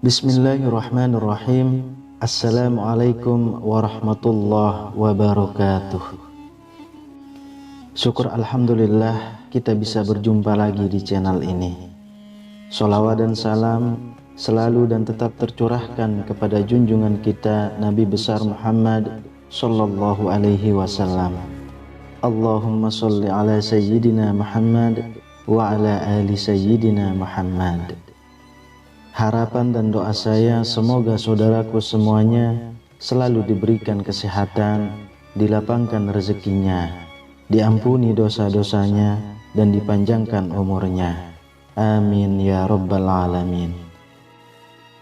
Bismillahirrahmanirrahim. Assalamualaikum warahmatullahi wabarakatuh. Syukur alhamdulillah kita bisa berjumpa lagi di channel ini. Sholawat dan salam selalu dan tetap tercurahkan kepada junjungan kita Nabi besar Muhammad sallallahu alaihi wasallam. Allahumma sholli ala sayyidina Muhammad wa ala ali sayyidina Muhammad. Harapan dan doa saya semoga saudaraku semuanya selalu diberikan kesehatan, dilapangkan rezekinya, diampuni dosa-dosanya, dan dipanjangkan umurnya. Amin ya rabbal alamin.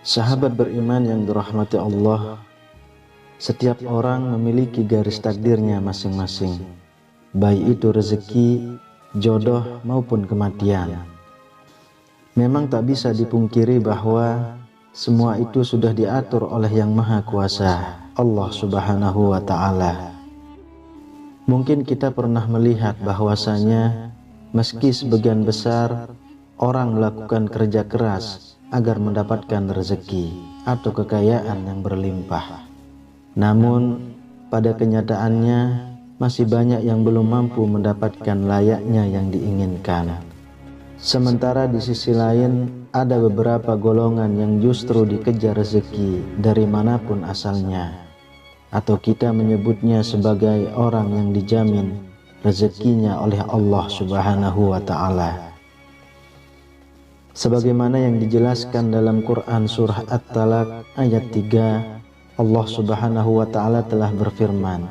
Sahabat beriman yang dirahmati Allah, setiap orang memiliki garis takdirnya masing-masing, baik itu rezeki, jodoh maupun kematian. Memang tak bisa dipungkiri bahwa semua itu sudah diatur oleh Yang Maha Kuasa, Allah Subhanahu wa Ta'ala. Mungkin kita pernah melihat bahwasanya meski sebagian besar orang melakukan kerja keras agar mendapatkan rezeki atau kekayaan yang berlimpah, namun pada kenyataannya masih banyak yang belum mampu mendapatkan layaknya yang diinginkan. Sementara di sisi lain ada beberapa golongan yang justru dikejar rezeki dari manapun asalnya, atau kita menyebutnya sebagai orang yang dijamin rezekinya oleh Allah Subhanahu wa Ta'ala. Sebagaimana yang dijelaskan dalam Quran surah At-Talaq ayat 3, Allah Subhanahu wa Ta'ala telah berfirman,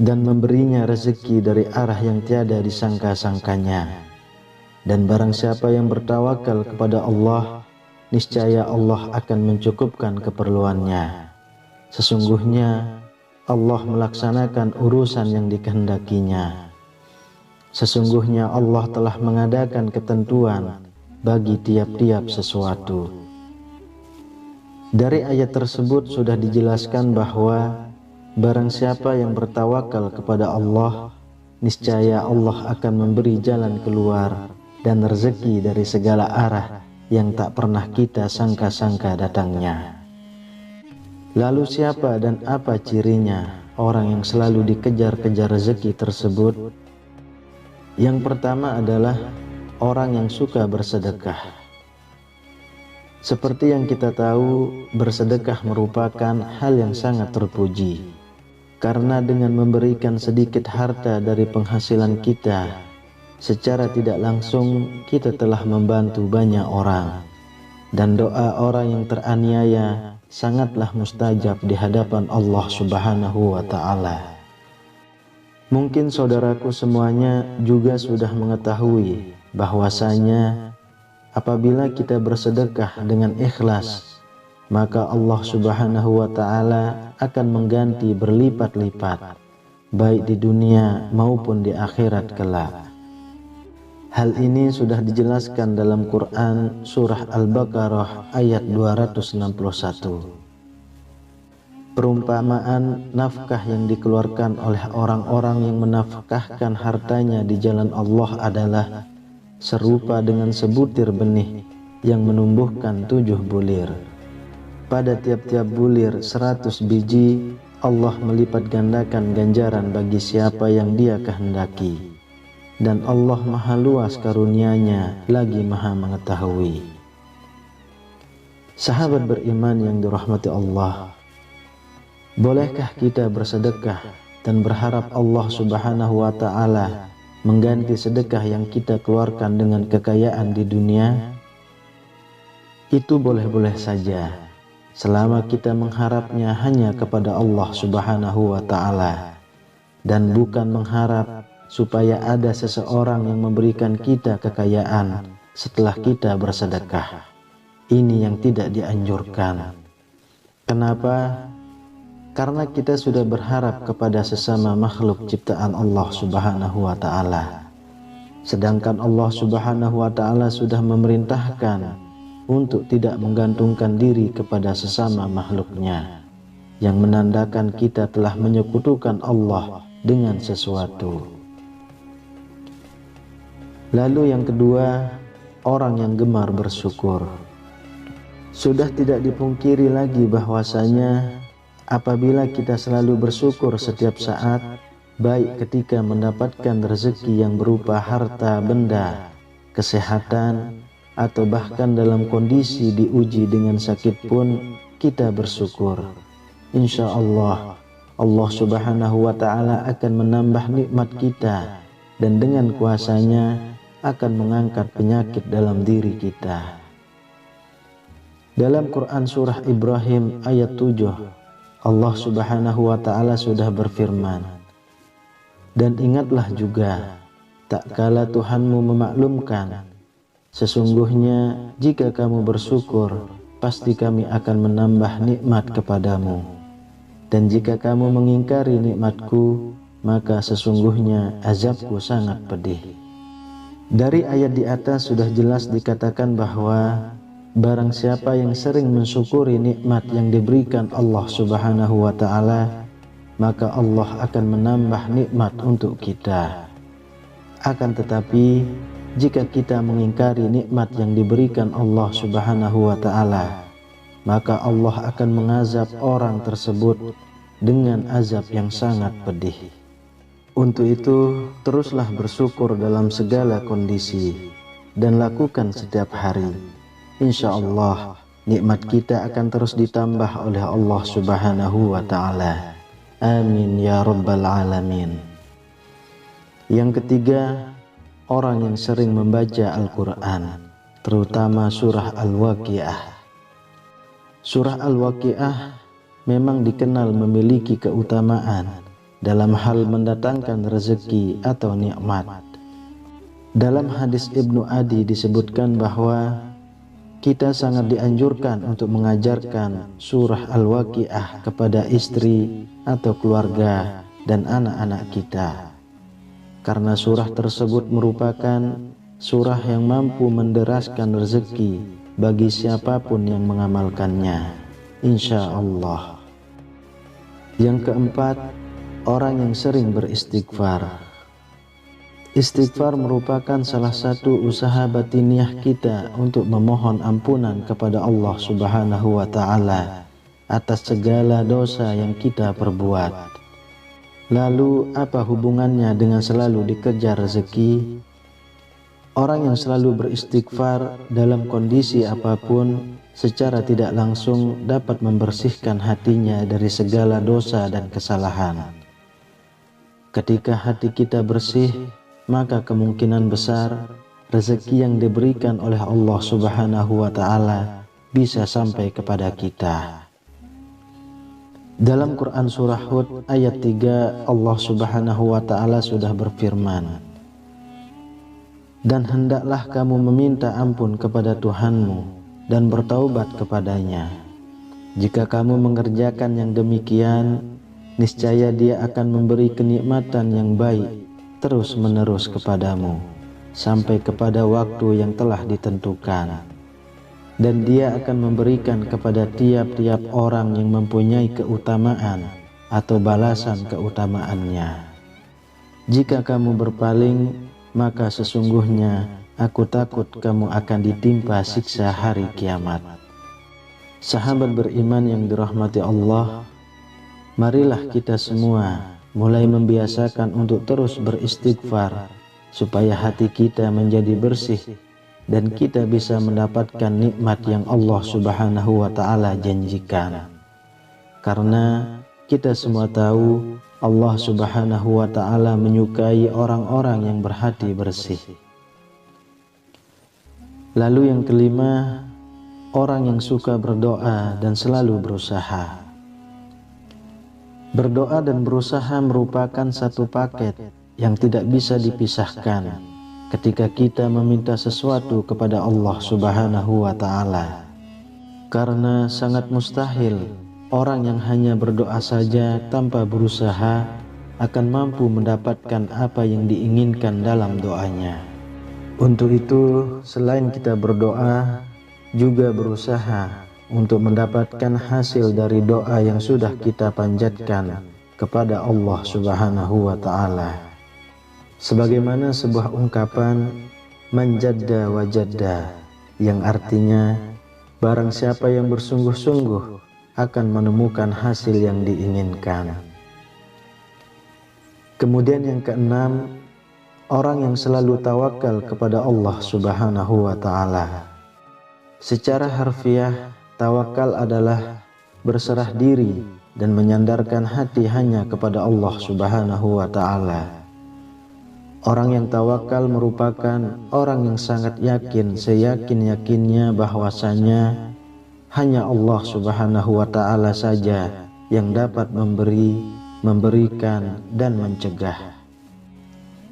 dan memberinya rezeki dari arah yang tiada disangka-sangkanya. Dan barang siapa yang bertawakal kepada Allah, niscaya Allah akan mencukupkan keperluannya. Sesungguhnya Allah melaksanakan urusan yang dikehendakinya. Sesungguhnya Allah telah mengadakan ketentuan bagi tiap-tiap sesuatu. Dari ayat tersebut sudah dijelaskan bahwa barang siapa yang bertawakal kepada Allah, niscaya Allah akan memberi jalan keluar dan rezeki dari segala arah yang tak pernah kita sangka-sangka datangnya. Lalu siapa dan apa cirinya orang yang selalu dikejar-kejar rezeki tersebut? Yang pertama adalah orang yang suka bersedekah. Seperti yang kita tahu, bersedekah merupakan hal yang sangat terpuji, karena dengan memberikan sedikit harta dari penghasilan kita, secara tidak langsung kita telah membantu banyak orang, dan doa orang yang teraniaya sangatlah mustajab di hadapan Allah Subhanahu wa Ta'ala. Mungkin saudaraku semuanya juga sudah mengetahui bahwasanya apabila kita bersedekah dengan ikhlas, maka Allah Subhanahu wa Ta'ala akan mengganti berlipat-lipat, baik di dunia maupun di akhirat kelak. Hal ini sudah dijelaskan dalam Quran surah Al-Baqarah ayat 261. Perumpamaan nafkah yang dikeluarkan oleh orang-orang yang menafkahkan hartanya di jalan Allah adalah serupa dengan sebutir benih yang menumbuhkan 7 bulir. Pada tiap-tiap bulir 100 biji, Allah melipat gandakan ganjaran bagi siapa yang Dia kehendaki. Dan Allah maha luas karunia-Nya lagi maha mengetahui. Sahabat beriman yang dirahmati Allah, bolehkah kita bersedekah dan berharap Allah Subhanahu wa Ta'ala mengganti sedekah yang kita keluarkan dengan kekayaan di dunia? Itu boleh-boleh saja, selama kita mengharapnya hanya kepada Allah Subhanahu wa Ta'ala, dan bukan mengharap supaya ada seseorang yang memberikan kita kekayaan setelah kita bersedekah. Ini yang tidak dianjurkan. Kenapa? Karena kita sudah berharap kepada sesama makhluk ciptaan Allah Subhanahu wa Ta'ala, sedangkan Allah Subhanahu wa Ta'ala sudah memerintahkan untuk tidak menggantungkan diri kepada sesama makhluknya, yang menandakan kita telah menyekutukan Allah dengan sesuatu. Lalu yang kedua, orang yang gemar bersyukur. Sudah tidak dipungkiri lagi bahwasanya apabila kita selalu bersyukur setiap saat, baik ketika mendapatkan rezeki yang berupa harta benda, kesehatan, atau bahkan dalam kondisi diuji dengan sakit pun kita bersyukur. Insya Allah, Allah Subhanahu wa Ta'ala akan menambah nikmat kita, dan dengan kuasanya akan mengangkat penyakit dalam diri kita. Dalam Quran surah Ibrahim ayat 7, Allah Subhanahu wa Ta'ala sudah berfirman, "Dan ingatlah juga, tak kala Tuhanmu memaklumkan, sesungguhnya jika kamu bersyukur, pasti kami akan menambah nikmat kepadamu. Dan jika kamu mengingkari nikmatku, maka sesungguhnya azabku sangat pedih." Dari ayat di atas sudah jelas dikatakan bahwa barang siapa yang sering mensyukuri nikmat yang diberikan Allah Subhanahu wa Ta'ala, maka Allah akan menambah nikmat untuk kita. Akan tetapi, jika kita mengingkari nikmat yang diberikan Allah Subhanahu wa Ta'ala, maka Allah akan mengazab orang tersebut dengan azab yang sangat pedih. Untuk itu, teruslah bersyukur dalam segala kondisi dan lakukan setiap hari. Insya Allah, nikmat kita akan terus ditambah oleh Allah Subhanahu wa Ta'ala. Amin ya Rabbal Alamin. Yang ketiga, orang yang sering membaca Al-Quran, terutama surah Al-Waqiah. Surah Al-Waqiah memang dikenal memiliki keutamaan dalam hal mendatangkan rezeki atau nikmat. Dalam hadis Ibnu Adi disebutkan bahwa kita sangat dianjurkan untuk mengajarkan surah Al-Waqiah kepada istri atau keluarga dan anak-anak kita, karena surah tersebut merupakan surah yang mampu menderaskan rezeki bagi siapapun yang mengamalkannya, insya Allah. Yang keempat, orang yang sering beristighfar. Istighfar merupakan salah satu usaha batiniah kita untuk memohon ampunan kepada Allah Subhanahu wa Ta'ala atas segala dosa yang kita perbuat. Lalu apa hubungannya dengan selalu dikejar rezeki? Orang yang selalu beristighfar dalam kondisi apapun secara tidak langsung dapat membersihkan hatinya dari segala dosa dan kesalahan. Ketika hati kita bersih, maka kemungkinan besar rezeki yang diberikan oleh Allah Subhanahu wa Ta'ala bisa sampai kepada kita. Dalam Quran surah Hud ayat 3, Allah Subhanahu wa Ta'ala sudah berfirman, "Dan hendaklah kamu meminta ampun kepada Tuhanmu dan bertaubat kepadanya. Jika kamu mengerjakan yang demikian, niscaya Dia akan memberi kenikmatan yang baik terus menerus kepadamu sampai kepada waktu yang telah ditentukan, dan Dia akan memberikan kepada tiap-tiap orang yang mempunyai keutamaan atau balasan keutamaannya. Jika kamu berpaling, maka sesungguhnya aku takut kamu akan ditimpa siksa hari kiamat." Sahabat beriman yang dirahmati Allah, marilah kita semua mulai membiasakan untuk terus beristighfar supaya hati kita menjadi bersih dan kita bisa mendapatkan nikmat yang Allah Subhanahu wa Ta'ala janjikan. Karena kita semua tahu Allah Subhanahu wa Ta'ala menyukai orang-orang yang berhati bersih. Lalu yang kelima, orang yang suka berdoa dan selalu berusaha. Berdoa dan berusaha merupakan satu paket yang tidak bisa dipisahkan ketika kita meminta sesuatu kepada Allah Subhanahu wa Ta'ala. Karena sangat mustahil orang yang hanya berdoa saja tanpa berusaha akan mampu mendapatkan apa yang diinginkan dalam doanya. Untuk itu, selain kita berdoa, juga berusaha untuk mendapatkan hasil dari doa yang sudah kita panjatkan kepada Allah Subhanahu wa Ta'ala. Sebagaimana sebuah ungkapan, man jadda wa jadda, yang artinya Barang siapa yang bersungguh-sungguh akan menemukan hasil yang diinginkan. Kemudian yang keenam, orang yang selalu tawakal kepada Allah Subhanahu wa ta'ala. Secara harfiah, tawakal adalah berserah diri dan menyandarkan hati hanya kepada Allah Subhanahu wa ta'ala. Orang yang tawakal merupakan orang yang sangat yakin, seyakin-yakinnya bahwasanya hanya Allah Subhanahu wa ta'ala saja yang dapat memberi, memberikan, dan mencegah.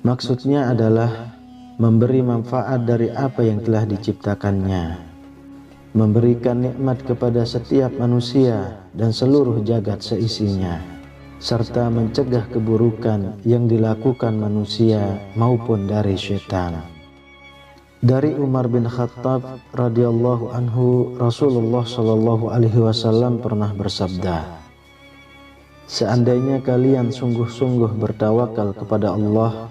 Maksudnya adalah memberi manfaat dari apa yang telah diciptakannya, memberikan nikmat kepada setiap manusia dan seluruh jagat seisinya, serta mencegah keburukan yang dilakukan manusia maupun dari syaitan. Dari Umar bin Khattab radhiyallahu anhu, Rasulullah shallallahu alaihi wasallam pernah bersabda, "Seandainya kalian sungguh-sungguh bertawakal kepada Allah,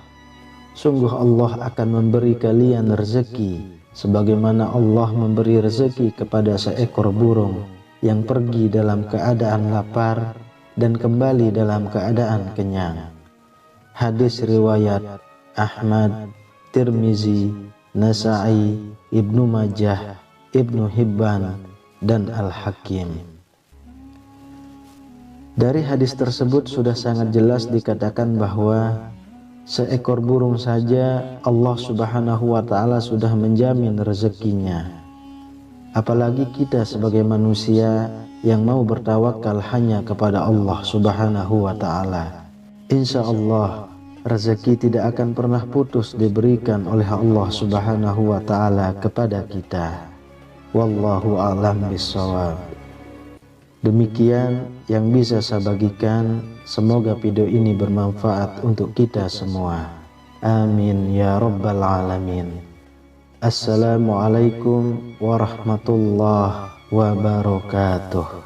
sungguh Allah akan memberi kalian rezeki sebagaimana Allah memberi rezeki kepada seekor burung yang pergi dalam keadaan lapar dan kembali dalam keadaan kenyang." Hadis riwayat Ahmad, Tirmizi, Nasa'i, Ibnu Majah, Ibnu Hibban, dan Al-Hakim. Dari hadis tersebut sudah sangat jelas dikatakan bahwa seekor burung saja Allah Subhanahu wa ta'ala sudah menjamin rezekinya. Apalagi kita sebagai manusia yang mau bertawakal hanya kepada Allah Subhanahu wa ta'ala. Insya Allah rezeki tidak akan pernah putus diberikan oleh Allah Subhanahu wa ta'ala kepada kita. Wallahu a'lam bishawab. Demikian yang bisa saya bagikan. Semoga video ini bermanfaat untuk kita semua. Amin ya rabbal alamin. Assalamualaikum warahmatullahi wabarakatuh.